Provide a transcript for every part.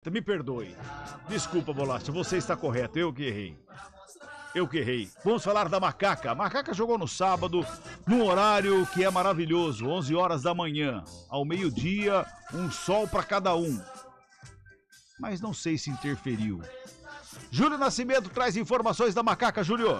Me perdoe. Desculpa, Bolacha, você está correto. Eu que errei. Eu que errei. Vamos falar da Macaca. A Macaca jogou no sábado, num horário que é maravilhoso, 11 horas da manhã. Ao meio-dia, um sol para cada um. Mas não sei se interferiu. Júlio Nascimento traz informações da Macaca, Júlio.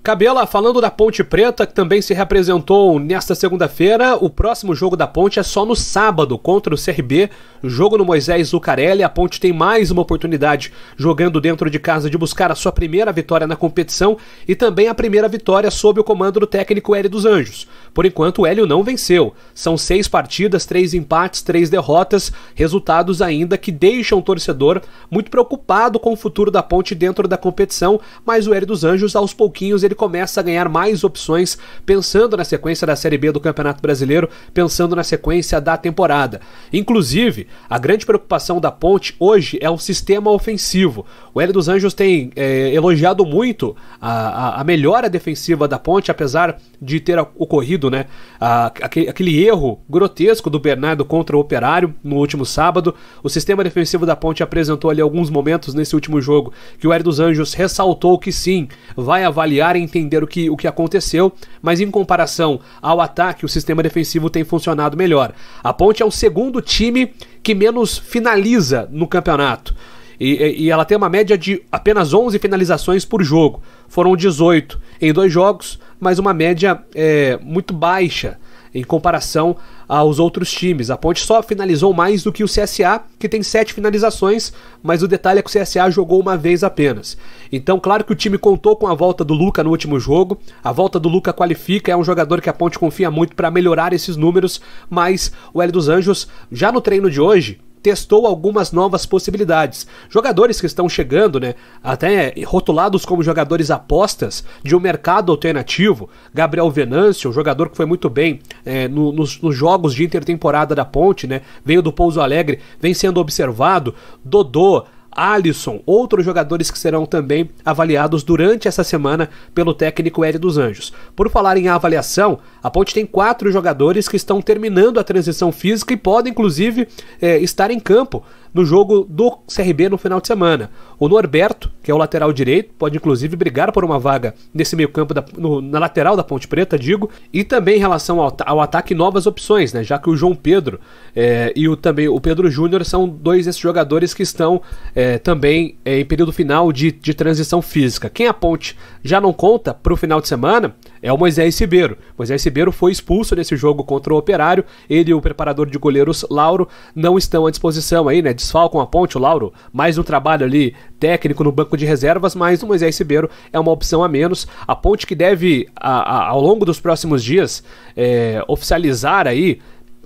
Cabela, falando da Ponte Preta, que também se representou nesta segunda-feira, o próximo jogo da Ponte é só no sábado, contra o CRB, jogo no Moisés Lucarelli. A Ponte tem mais uma oportunidade, jogando dentro de casa, de buscar a sua primeira vitória na competição e também a primeira vitória sob o comando do técnico Hélio dos Anjos. Por enquanto, o Hélio não venceu. São 6 partidas, 3 empates, 3 derrotas, resultados ainda que deixam o torcedor muito preocupado com o futuro da Ponte dentro da competição, mas o Hélio dos Anjos, aos pouquinhos, ele começa a ganhar mais opções, pensando na sequência da Série B do Campeonato Brasileiro, pensando na sequência da temporada. Inclusive, a grande preocupação da Ponte hoje é o sistema ofensivo. O Hélio dos Anjos tem elogiado muito a melhora defensiva da Ponte, apesar de ter ocorrido, né, aquele erro grotesco do Bernardo contra o Operário no último sábado. O sistema defensivo da Ponte apresentou ali alguns momentos nesse último jogo que o Hélio dos Anjos ressaltou que sim, vai avaliar e entender o que aconteceu, mas em comparação ao ataque, o sistema defensivo tem funcionado melhor. A Ponte é o segundo time que menos finaliza no campeonato. E ela tem uma média de apenas 11 finalizações por jogo. Foram 18 em 2 jogos, mas uma média muito baixa em comparação aos outros times. A Ponte só finalizou mais do que o CSA, que tem 7 finalizações, mas o detalhe é que o CSA jogou uma vez apenas. Então, claro que o time contou com a volta do Luca no último jogo. A volta do Luca qualifica, é um jogador que a Ponte confia muito para melhorar esses números, mas o Hélio dos Anjos, já no treino de hoje, testou algumas novas possibilidades. Jogadores que estão chegando, né, até rotulados como jogadores apostas de um mercado alternativo. Gabriel Venâncio, um jogador que foi muito bem nos jogos de intertemporada da Ponte, né, veio do Pouso Alegre, vem sendo observado. Dodô, Alisson, outros jogadores que serão também avaliados durante essa semana pelo técnico Hélio dos Anjos. Por falar em avaliação, a Ponte tem 4 jogadores que estão terminando a transição física e podem inclusive estar em campo no jogo do CRB no final de semana. O Norberto, que é o lateral direito, pode inclusive brigar por uma vaga nesse meio campo na lateral da Ponte Preta, digo, e também em relação ao ataque, novas opções, né? Já que o João Pedro e também o Pedro Júnior são 2 desses jogadores que estão também em período final de transição física. Quem a Ponte já não conta para o final de semana é o Moisés Ribeiro. Moisés Ribeiro foi expulso nesse jogo contra o Operário. Ele e o preparador de goleiros Lauro não estão à disposição aí, né? Desfalcam a Ponte. O Lauro, mais um trabalho ali técnico no banco de reservas, mas o Moisés Ribeiro é uma opção a menos. A Ponte que deve, ao longo dos próximos dias, oficializar aí,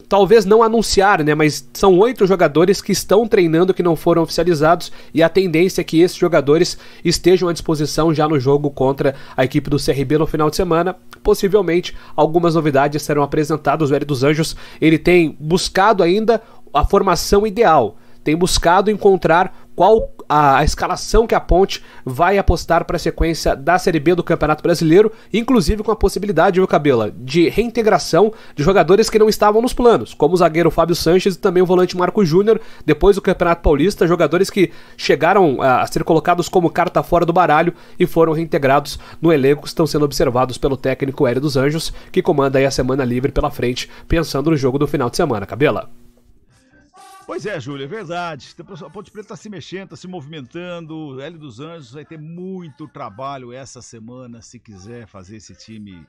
talvez não anunciar, né, mas são 8 jogadores que estão treinando, que não foram oficializados, e a tendência é que esses jogadores estejam à disposição já no jogo contra a equipe do CRB no final de semana. Possivelmente algumas novidades serão apresentadas. O Hélio dos Anjos, ele tem buscado ainda a formação ideal, tem buscado encontrar qual a escalação que a Ponte vai apostar para a sequência da Série B do Campeonato Brasileiro, inclusive com a possibilidade, viu, Cabela, de reintegração de jogadores que não estavam nos planos, como o zagueiro Fábio Sanches e também o volante Marco Júnior, depois do Campeonato Paulista, jogadores que chegaram a ser colocados como carta fora do baralho e foram reintegrados no elenco, estão sendo observados pelo técnico Hélio dos Anjos, que comanda aí a semana livre pela frente, pensando no jogo do final de semana. Cabela. Pois é, Júlio, é verdade. A Ponte Preta está se mexendo, está se movimentando. O Hélio dos Anjos vai ter muito trabalho essa semana, se quiser fazer esse time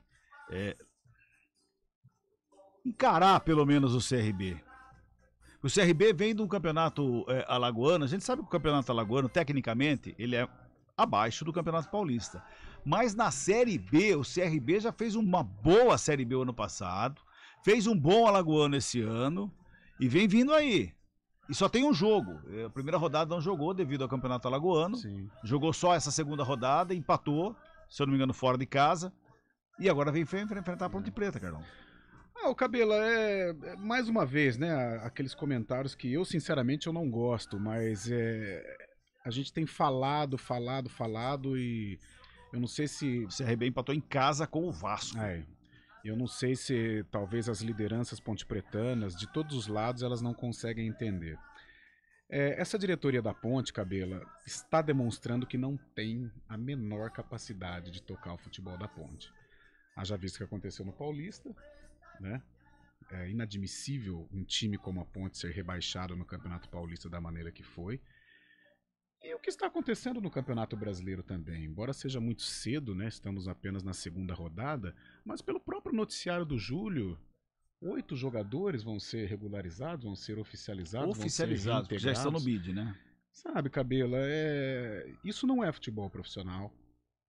encarar pelo menos o CRB. O CRB vem de um campeonato alagoano. A gente sabe que o campeonato alagoano, tecnicamente, ele é abaixo do Campeonato Paulista. Mas na Série B, o CRB já fez uma boa Série B o ano passado, fez um bom alagoano esse ano e vem vindo aí. E só tem um jogo. A primeira rodada não jogou devido ao Campeonato Alagoano. Sim. Jogou só essa segunda rodada, empatou, se eu não me engano, fora de casa. E agora vem enfrentar a Ponte Preta, Carlão. O Cabela, mais uma vez, né, aqueles comentários que eu, sinceramente, eu não gosto, mas a gente tem falado e eu não sei se... O CRB empatou em casa com o Vasco. Eu não sei se talvez as lideranças pontepretanas, de todos os lados, elas não conseguem entender. Essa diretoria da Ponte, Cabela, está demonstrando que não tem a menor capacidade de tocar o futebol da Ponte. Haja visto o que aconteceu no Paulista, né? É inadmissível um time como a Ponte ser rebaixado no Campeonato Paulista da maneira que foi. E o que está acontecendo no Campeonato Brasileiro também, embora seja muito cedo, né? Estamos apenas na segunda rodada, mas pelo próprio noticiário do Júlio, 8 jogadores vão ser regularizados, vão ser oficializados, vão ser reintegrados. Já estão no BID, né? Sabe, Cabela, isso não é futebol profissional,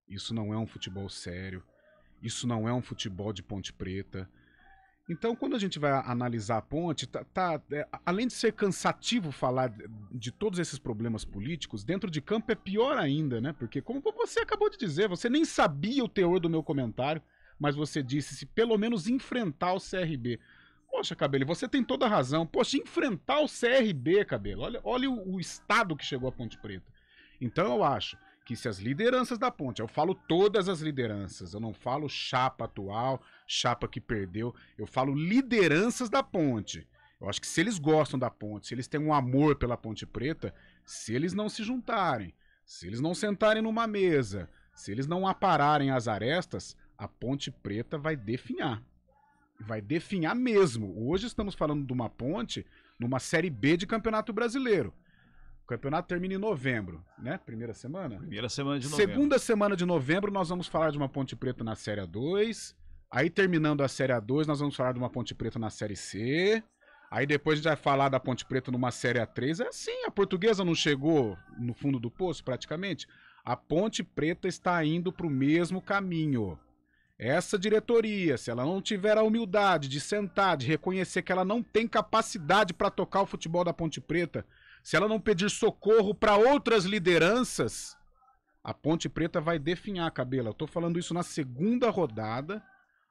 isso não é um futebol sério, isso não é um futebol de Ponte Preta. Então, quando a gente vai analisar a Ponte, além de ser cansativo falar de todos esses problemas políticos, dentro de campo é pior ainda, né? Porque, como você acabou de dizer, você nem sabia o teor do meu comentário, mas você disse se pelo menos enfrentar o CRB. Poxa, Cabelo, você tem toda a razão. Poxa, enfrentar o CRB, Cabelo. Olha o estado que chegou a Ponte Preta. Então eu acho que se as lideranças da Ponte, eu falo todas as lideranças, eu não falo chapa atual, chapa que perdeu, eu falo lideranças da Ponte. Eu acho que se eles gostam da Ponte, se eles têm um amor pela Ponte Preta, se eles não se juntarem, se eles não sentarem numa mesa, se eles não apararem as arestas, a Ponte Preta vai definhar. Vai definhar mesmo. Hoje estamos falando de uma Ponte numa Série B de Campeonato Brasileiro. O campeonato termina em novembro, né? Primeira semana? Primeira semana de novembro. Segunda semana de novembro nós vamos falar de uma Ponte Preta na Série A2. Aí terminando a Série A2 nós vamos falar de uma Ponte Preta na Série C. Aí depois a gente vai falar da Ponte Preta numa Série A3. É assim, a Portuguesa não chegou no fundo do poço praticamente. A Ponte Preta está indo para o mesmo caminho. Essa diretoria, se ela não tiver a humildade de sentar, de reconhecer que ela não tem capacidade para tocar o futebol da Ponte Preta, se ela não pedir socorro para outras lideranças, a Ponte Preta vai definhar, Cabelo. Eu tô falando isso na segunda rodada.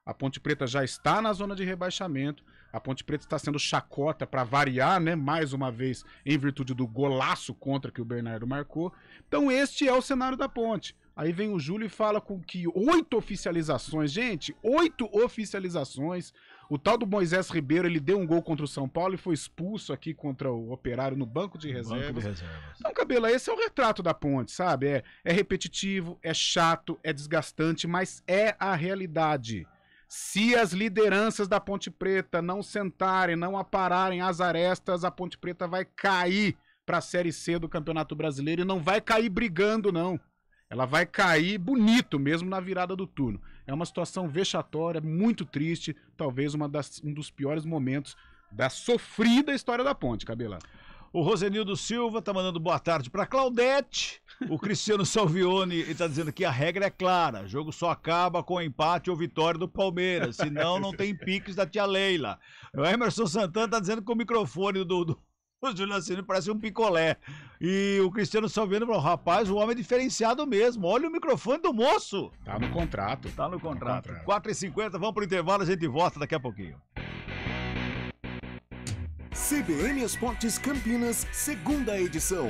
A Ponte Preta já está na zona de rebaixamento. A Ponte Preta está sendo chacota para variar, né? Mais uma vez, em virtude do golaço contra que o Bernardo marcou. Então este é o cenário da Ponte. Aí vem o Júlio e fala com que 8 oficializações, gente, 8 oficializações. O tal do Moisés Ribeiro, ele deu um gol contra o São Paulo e foi expulso aqui contra o Operário no banco de reservas. Então, Cabelo, esse é o retrato da Ponte, sabe? É repetitivo, é chato, é desgastante, mas é a realidade. Se as lideranças da Ponte Preta não sentarem, não apararem as arestas, a Ponte Preta vai cair para a Série C do Campeonato Brasileiro e não vai cair brigando, não. Ela vai cair bonito mesmo na virada do turno. É uma situação vexatória, muito triste, talvez um dos piores momentos da sofrida história da Ponte, Cabela. O Rosenildo Silva tá mandando boa tarde para Claudete. O Cristiano Salvione está dizendo que a regra é clara. O jogo só acaba com empate ou vitória do Palmeiras. Senão não tem piques da tia Leila. O Emerson Santana tá dizendo que o microfone o Júlio Assino parece um picolé. E o Cristiano Salviano falou, rapaz, o homem é diferenciado mesmo. Olha o microfone do moço. Tá no contrato. Tá no contrato. 4h50, vamos pro intervalo, a gente volta daqui a pouquinho. CBN Esportes Campinas, segunda edição.